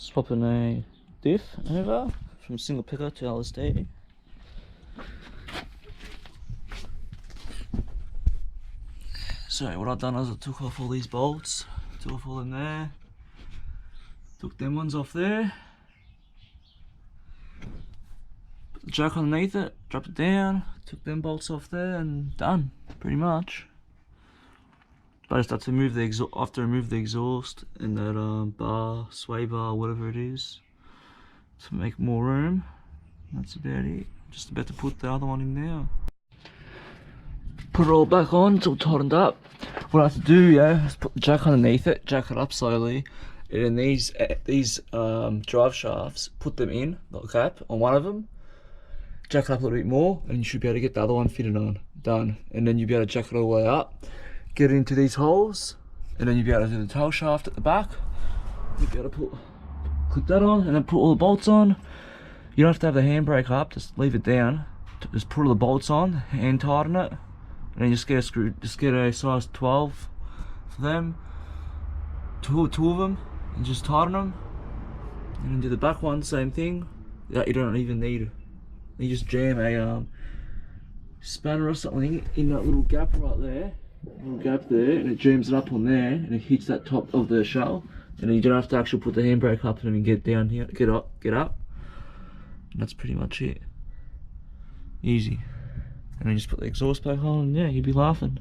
Swapping a diff over from single picker to LSD. So what I've done is I took off all these bolts, took off all them there, took them ones off there, put the jack underneath it, dropped it down, took them bolts off there, and done, pretty much. But I just have to remove the exhaust and that bar, sway bar, whatever it is, to make more room. That's about it. Just about to put the other one in now. Put it all back on, it's all tightened up. What I have to do, yeah, is put the jack underneath it, jack it up slowly, and then these drive shafts, put them in, the cap on one of them, jack it up a little bit more, and you should be able to get the other one fitted on, done. And then you'll be able to jack it all the way up, get it into these holes, and then you'll be able to do the tail shaft at the back. You'll be able to clip that on, and then put all the bolts on. You don't have to have the handbrake up, just leave it down. Just put all the bolts on, hand tighten it, and then just get a screw, just get a size 12 for them. Two of them, and just tighten them. And then do the back one, same thing. That you don't even need. You just jam a spanner or something in that little gap right there. Little gap there, and it jams it up on there, and it hits that top of the shell. And then you don't have to actually put the handbrake up and then get down here, get up. And that's pretty much it. Easy. And then just put the exhaust back on, and yeah, you'd be laughing.